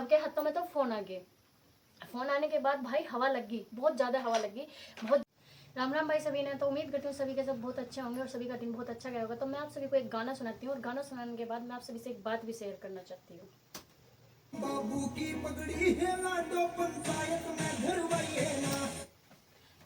सबके हाथों में तो फ़ोन आ गए। फ़ोन आने के बाद भाई हवा लग गई, बहुत ज़्यादा हवा लग गई, बहुत। राम राम भाई सभी ने। तो उम्मीद करती हूँ सभी के सब बहुत अच्छे होंगे और सभी का दिन बहुत अच्छा गया होगा। तो मैं आप सभी को एक गाना सुनाती हूँ और गाना सुनाने के बाद मैं आप सभी से एक बात भी शेयर करना चाहती हूँ। बाबू की पगड़ी है लाडो पंचायत में धरवाइए ना।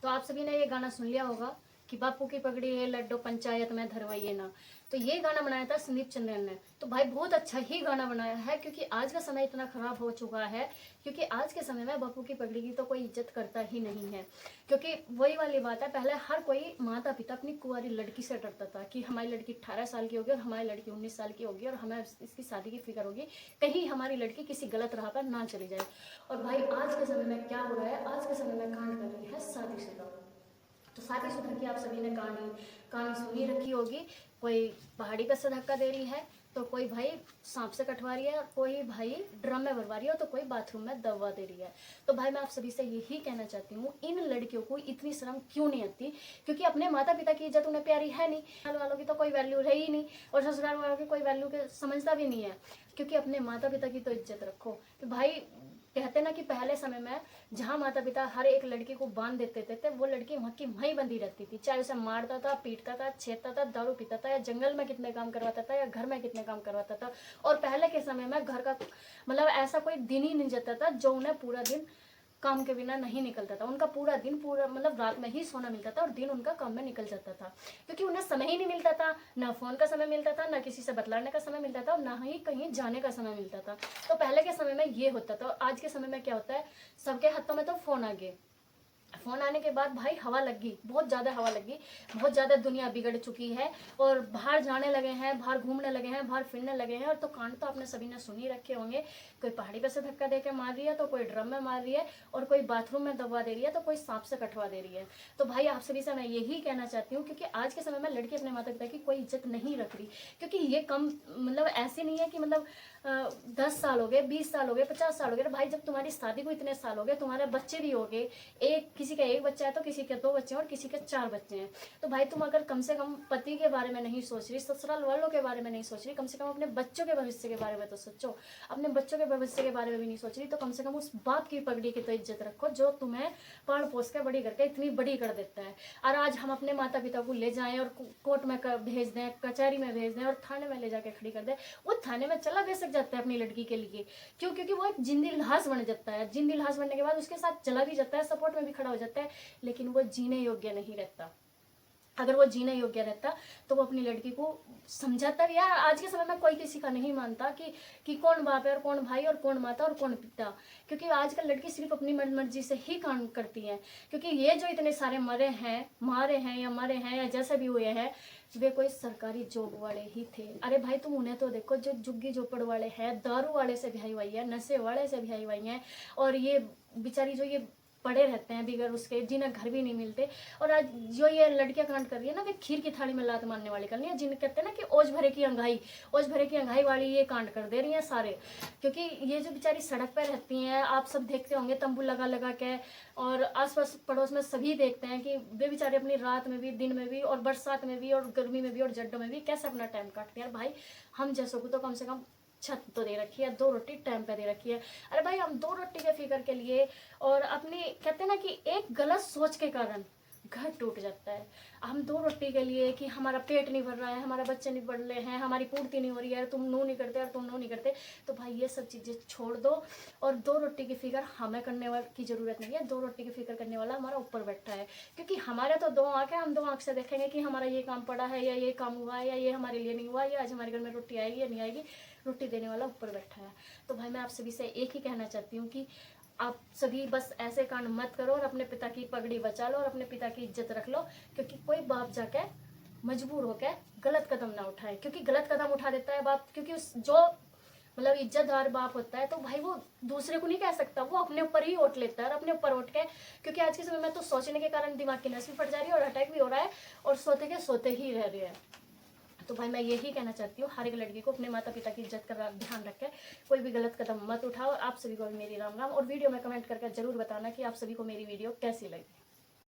तो आप सभी ने ये गाना सुन लिया होगा कि बापू की पगड़ी है लड्डू पंचायत में धरवाइए ना। तो ये गाना बनाया था संदीप चंद्रन ने। तो भाई बहुत अच्छा ही गाना बनाया है, क्योंकि आज का समय इतना खराब हो चुका है, क्योंकि आज के समय में बापू की पगड़ी की तो कोई इज्जत करता ही नहीं है। क्योंकि वही वाली बात है, पहले हर कोई माता पिता अपनी कुंवारी लड़की से डरता था कि हमारी लड़की 18 साल की होगी और हमारी लड़की 19 साल की होगी और हमें इसकी शादी की फिक्र होगी, कहीं हमारी लड़की किसी गलत राह पर ना चली जाए। और भाई आज के समय में क्या हो रहा है, आज के समय में कांड कर रही है शादीशुदा। तो शादीशुदा की आप सभी ने कहानी सुनी रखी होगी। कोई पहाड़ी पर से धक्का दे रही है, तो कोई भाई सांप से कटवा रही है, कोई भाई ड्रम में भरवा रही है, तो कोई बाथरूम में दवा दे रही है। तो भाई मैं आप सभी से यही कहना चाहती हूँ, इन लड़कियों को इतनी शर्म क्यों नहीं आती? क्योंकि अपने माता पिता की इज्जत उन्हें प्यारी है नहीं, ससुराल वालों की तो कोई वैल्यू रही ही नहीं, और ससुराल वालों की कोई वैल्यू के समझता भी नहीं है। क्योंकि अपने माता पिता की तो इज्जत रखो। तो भाई कहते ना कि पहले समय में जहाँ माता पिता हर एक लड़की को बांध देते थे, वो लड़की वहाँ की वहीं बंधी रहती थी, चाहे उसे मारता था, पीटता था, छेदता था, दारू पीता था, या जंगल में कितने काम करवाता था, या घर में कितने काम करवाता था। और पहले के समय में घर का मतलब ऐसा कोई दिन ही नहीं जाता था जो उन्हें पूरा दिन काम के बिना नहीं निकलता था। उनका पूरा दिन पूरा मतलब रात में ही सोना मिलता था और दिन उनका काम में निकल जाता था, क्योंकि उन्हें समय ही नहीं मिलता था, ना फोन का समय मिलता था, ना किसी से बतलाने का समय मिलता था, और ना ही कहीं जाने का समय मिलता था। तो पहले के समय में ये होता था। और आज के समय में क्या होता है, सबके हाथों में तो फोन आ गए। फ़ोन आने के बाद भाई हवा लग गई, बहुत ज़्यादा हवा लग गई, बहुत ज़्यादा दुनिया बिगड़ चुकी है, और बाहर जाने लगे हैं, बाहर घूमने लगे हैं, बाहर फिरने लगे हैं। और तो कांड तो आपने सभी ने सुन ही रखे होंगे। कोई पहाड़ी पे से धक्का दे के मार रही है, तो कोई ड्रम में मार रही है, और कोई बाथरूम में दबा दे रही है, तो कोई सांप से कटवा दे रही है। तो भाई आप सभी से मैं यही कहना चाहती हूँ, क्योंकि आज के समय में लड़की अपने माता पिता की कोई इज्जत नहीं रख रही। क्योंकि ये कम मतलब ऐसे नहीं है कि मतलब 10 साल हो गए, 20 साल हो गए, 50 साल हो गए। भाई जब तुम्हारी शादी को इतने साल हो गए, तुम्हारे बच्चे भी हो गए, एक किसी का एक बच्चा है तो किसी के 2 बच्चे हैं और किसी के 4 बच्चे हैं। तो भाई तुम अगर कम से कम पति के बारे में नहीं सोच रही, ससुराल वालों के बारे में नहीं सोच रही, कम से कम अपने बच्चों के भविष्य के बारे में तो सोचो। अपने बच्चों के भविष्य के बारे में भी नहीं सोच रही, तो कम से कम उस बाप की पगड़ी की तो इज्जत रखो जो तुम्हें पाल पोस के बड़ी करके इतनी बड़ी कर देता है। और आज हम अपने माता पिता को ले जाएं और कोर्ट में भेज दें, कचहरी में भेज दें और थाने में ले जाके खड़ी कर दें, वो थाने में चला भेज सक जाता है अपनी लड़की के लिए। क्यों? क्योंकि वो एक जिंदी लाश बन जाता है, जिंदी लाश बनने के बाद उसके साथ चला भी जाता है, सपोर्ट में भी खड़ा हो जाता है, लेकिन वो जीने योग्य नहीं रहता। अगर वो जीने योग्य रहता तो वो अपनी लड़की को समझाता भी। यार आज के समय में कोई किसी का नहीं मानता कि कौन बाप है और कौन भाई और कौन माता और कौन पिता, क्योंकि आजकल लड़की सिर्फ अपनी मर्जी से ही काम करती है। क्योंकि ये जो इतने सारे मारे हैं या जैसे भी हुए हैं, वे कोई सरकारी जॉब वाले ही थे। अरे भाई तुम उन्हें तो देखो, जो झुग्गी झोपड़ वाले हैं, दारू वाले से ब्याही हुई है, नशे वाले से ब्याही हुई है, और ये बेचारी जो ये पड़े रहते हैं बिगर उसके, जिन्हें घर भी नहीं मिलते। और आज जो ये लड़कियां कांड कर रही है ना, वे खीर की थाली में लात मारने वाली कर रही है, जिन्हें कहते हैं ना कि ओज भरे की अंगाई वाली ये कांड कर दे रही हैं सारे। क्योंकि ये जो बेचारी सड़क पर रहती हैं, आप सब देखते होंगे तंबू लगा लगा के, और आसपास पड़ोस में सभी देखते हैं कि वे बेचारे अपनी रात में भी, दिन में भी, और बरसात में भी, और गर्मी में भी, और जड्डों में भी कैसे अपना टाइम काटते हैं। भाई हम जैसों को तो कम से कम छत तो दे रखी है, 2 रोटी टाइम पे दे रखी है। अरे भाई हम 2 रोटी के फिक्र के लिए और अपनी कहते हैं ना कि एक गलत सोच के कारण घर टूट जाता है। हम 2 रोटी के लिए कि हमारा पेट नहीं भर रहा है, हमारे बच्चे नहीं बढ़ रहे हैं, हमारी पूर्ति नहीं हो रही है, तुम नू नहीं करते और तुम नू नहीं करते, तो भाई ये सब चीज़ें छोड़ दो। और 2 रोटी की फिक्र हमें करने वाली की ज़रूरत नहीं है। 2 रोटी की फिक्र करने वाला हमारा ऊपर बैठा है। क्योंकि हमारे तो 2 आँख है, हम 2 आँख से देखेंगे कि हमारा ये काम पड़ा है, या ये काम हुआ है, या ये हमारे लिए नहीं हुआ, या आज हमारे घर में रोटी आएगी या नहीं आएगी। रोटी देने वाला ऊपर बैठा है। तो भाई मैं आप सभी से एक ही कहना चाहती हूँ कि आप सभी बस ऐसे कांड मत करो, और अपने पिता की पगड़ी बचा लो और अपने पिता की इज्जत रख लो। क्योंकि कोई बाप जाके मजबूर होकर गलत कदम ना उठाए, क्योंकि गलत कदम उठा देता है बाप। क्योंकि उस जो मतलब इज्जतदार बाप होता है, तो भाई वो दूसरे को नहीं कह सकता, वो अपने ऊपर ही ओट लेता है, और अपने ऊपर उठ के। क्योंकि आज के समय में तो सोचने के कारण दिमाग की नस भी फट जा रही है, और अटैक भी हो रहा है, और सोते के सोते ही रह रहे हैं। तो भाई मैं यही कहना चाहती हूँ, हर एक लड़की को अपने माता पिता की इज्जत का ध्यान रखें, कोई भी गलत कदम मत उठाओ। आप सभी को मेरी राम राम, और वीडियो में कमेंट करके जरूर बताना कि आप सभी को मेरी वीडियो कैसी लगी।